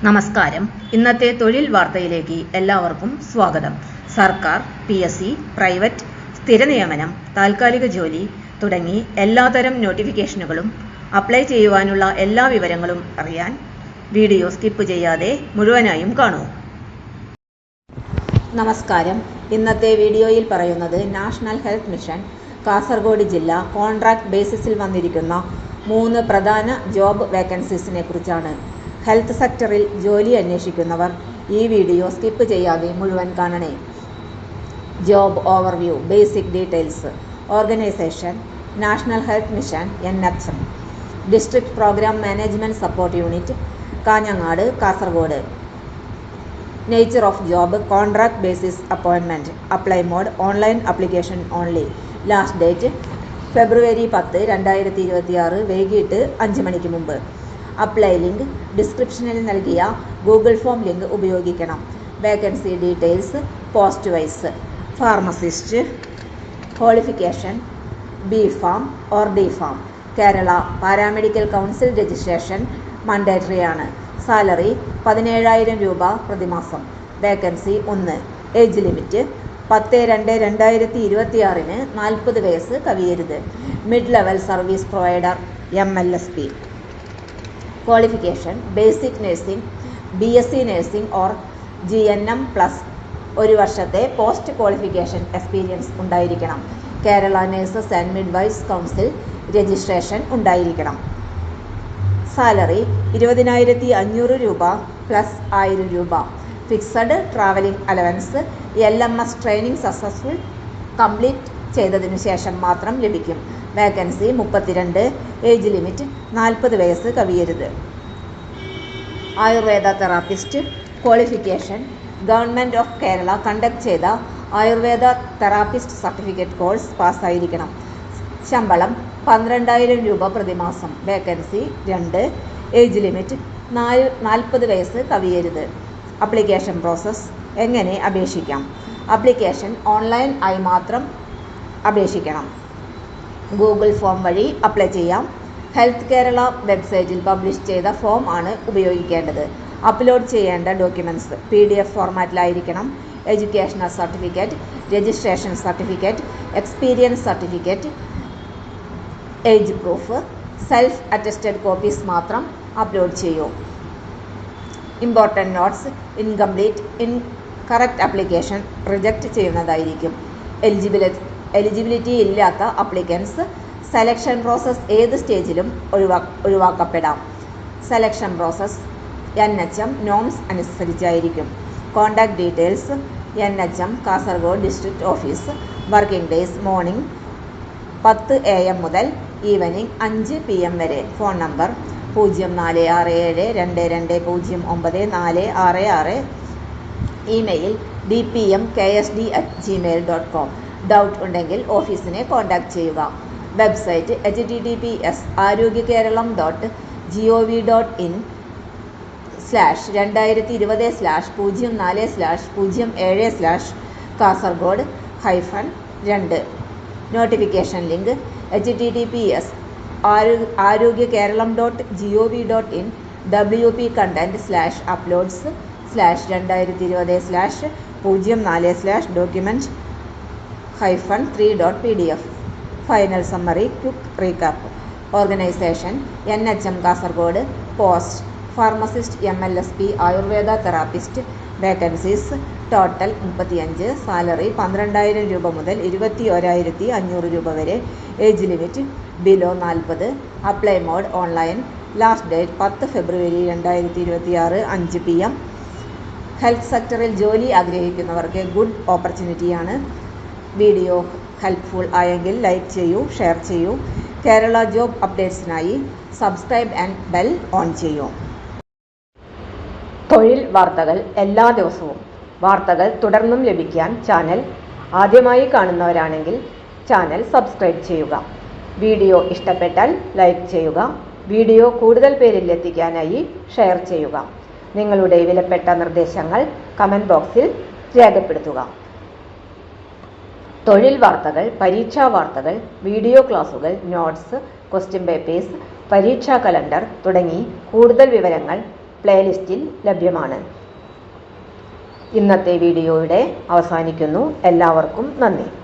നമസ്കാരം. ഇന്നത്തെ തൊഴിൽ വാർത്തയിലേക്ക് എല്ലാവർക്കും സ്വാഗതം. സർക്കാർ, PSC, പ്രൈവറ്റ്, സ്ഥിര നിയമനം, താൽക്കാലിക ജോലി തുടങ്ങി എല്ലാതരം നോട്ടിഫിക്കേഷനുകളും അപ്ലൈ ചെയ്യുവാനുള്ള എല്ലാ വിവരങ്ങളും അറിയാൻ വീഡിയോ സ്കിപ്പ് ചെയ്യാതെ മുഴുവനായും കാണൂ. നമസ്കാരം. ഇന്നത്തെ വീഡിയോയിൽ പറയുന്നത് നാഷണൽ ഹെൽത്ത് മിഷൻ കാസർഗോഡ് ജില്ല കോൺട്രാക്ട് ബേസിസിൽ വന്നിരിക്കുന്ന 3 പ്രധാന ജോബ് വേക്കൻസീസിനെ കുറിച്ചാണ്. ഹെൽത്ത് സെക്ടറിൽ ജോലി അന്വേഷിക്കുന്നവർ ഈ വീഡിയോ സ്കിപ്പ് ചെയ്യാതെ മുഴുവൻ കാണണേ. Job overview, basic details. Organisation: national health mission NHM, district program management support unit, Kanhangad, Kasargod. Nature of job: contract basis അപ്പോയിൻമെന്റ്. Apply mode: online application only. Last date February 10, 2026 വൈകിട്ട് 5 മണിക്ക് മുമ്പ്. അപ്ലൈ ലിങ്ക് ഡിസ്ക്രിപ്ഷനിൽ നൽകിയ Google form link ഉപയോഗിക്കണം. Vacancy details post wise. Pharmacist. Qualification B.Pharm or D.Pharm. Kerala paramedical council registration mandatory ആണ്. Salary 17,000 രൂപ പ്രതിമാസം. വേക്കൻസി 1. ഏജ് ലിമിറ്റ് 10/2/2026 40 വയസ്സ് കവിയരുത്. Mid level service provider MLSP. Qualification basic nursing, BSc nursing or GNM plus 1 വർഷത്തെ post qualification experience ഉണ്ടായിരിക്കണം. Kerala nurses and midwives council registration ഉണ്ടായിരിക്കണം. Salary 20,500 രൂപ plus 1,000 രൂപ. Fixed travelling allowance. LMS training successful complete ചെയ്തതിനു ശേഷം മാത്രം ലഭിക്കും. വേക്കൻസി 32. ഏജ് ലിമിറ്റ് 40 വയസ്സ് കവിയരുത്. Ayurveda therapist. Qualification government of Kerala conduct ചെയ്ത ആയുർവേദ തെറാപ്പിസ്റ്റ് സർട്ടിഫിക്കറ്റ് കോഴ്സ് പാസ്സായിരിക്കണം. ശമ്പളം 12,000 രൂപ പ്രതിമാസം. വേക്കൻസി 2. ഏജ് ലിമിറ്റ് 40 വയസ്സ് കവിയരുത്. Application process. എങ്ങനെ അപേക്ഷിക്കാം? അപ്ലിക്കേഷൻ ഓൺലൈൻ ആയി മാത്രം അപേക്ഷിക്കണം. ഗൂഗിൾ ഫോം വഴി അപ്ലൈ ചെയ്യാം. ഹെൽത്ത് കേരള വെബ്സൈറ്റിൽ പബ്ലിഷ് ചെയ്ത ഫോം ആണ് ഉപയോഗിക്കേണ്ടത്. അപ്ലോഡ് ചെയ്യേണ്ട ഡോക്യുമെൻറ്റ്സ് PDF ഫോർമാറ്റിലായിരിക്കണം. Educational certificate, registration certificate, experience certificate, age proof, self attested copies മാത്രം അപ്ലോഡ് ചെയ്യൂ. Important notes: incomplete, incorrect application reject ചെയ്യുന്നതായിരിക്കും. എലിജിബിലിറ്റി ഇല്ലാത്ത അപ്ലിക്കൻസ് സെലക്ഷൻ പ്രോസസ്സ് ഏത് സ്റ്റേജിലും ഒഴിവാക്കപ്പെടാം. സെലക്ഷൻ പ്രോസസ്സ് NHM നോംസ് അനുസരിച്ചായിരിക്കും. Contact details: NHM Kasargod district office. Working days: morning 10 AM മുതൽ evening 5 PM വരെ. Phone number 0467220946. Email dpmksd@gmail.com. Doubt ഉണ്ടെങ്കിൽ ഓഫീസിനെ കോൺടാക്ട് ചെയ്യുക. Website https://2020/04/07/Kasargod-2. Notification link https://arogyakeeralam.gov.in WP content /uploads/2020/document-3.pdf. Final summary, quick recap. Organisation NHM Kasargod. Post pharmacist MLSP Ayurveda therapist. Vacancies total 35. Salary 12,000 രൂപ മുതൽ 21,500 രൂപ വരെ. Age limit below 40. Apply mode online. Last date 10 February 2026 5 PM. Health സെക്ടറിൽ ജോലി ആഗ്രഹിക്കുന്നവർക്ക് good ഓപ്പർച്യൂണിറ്റിയാണ്. Video helpful ആയെങ്കിൽ like ചെയ്യൂ, ഷെയർ ചെയ്യൂ. കേരള ജോബ് അപ്ഡേറ്റ്സിനായി സബ്സ്ക്രൈബ് ആൻഡ് ബെൽ ഓൺ ചെയ്യൂ. തൊഴിൽ വാർത്തകൾ എല്ലാ ദിവസവും. വാർത്തകൾ തുടർന്നും ലഭിക്കാൻ ചാനൽ ആദ്യമായി കാണുന്നവരാണെങ്കിൽ ചാനൽ സബ്സ്ക്രൈബ് ചെയ്യുക. വീഡിയോ ഇഷ്ടപ്പെട്ടാൽ ലൈക്ക് ചെയ്യുക. വീഡിയോ കൂടുതൽ പേരിൽ എത്തിക്കാനായി ഷെയർ ചെയ്യുക. നിങ്ങളുടെ വിലപ്പെട്ട നിർദ്ദേശങ്ങൾ കമൻറ്റ് ബോക്സിൽ രേഖപ്പെടുത്തുക. തൊഴിൽ വാർത്തകൾ, പരീക്ഷാ വാർത്തകൾ, വീഡിയോ ക്ലാസുകൾ, നോട്ട്സ്, ക്വസ്റ്റ്യൻ പേപ്പേഴ്സ്, പരീക്ഷാ കലണ്ടർ തുടങ്ങി കൂടുതൽ വിവരങ്ങൾ പ്ലേലിസ്റ്റിൽ ലഭ്യമാണ്. ഇന്നത്തെ വീഡിയോയുടെ അവസാനിക്കുന്നു. എല്ലാവർക്കും നന്ദി.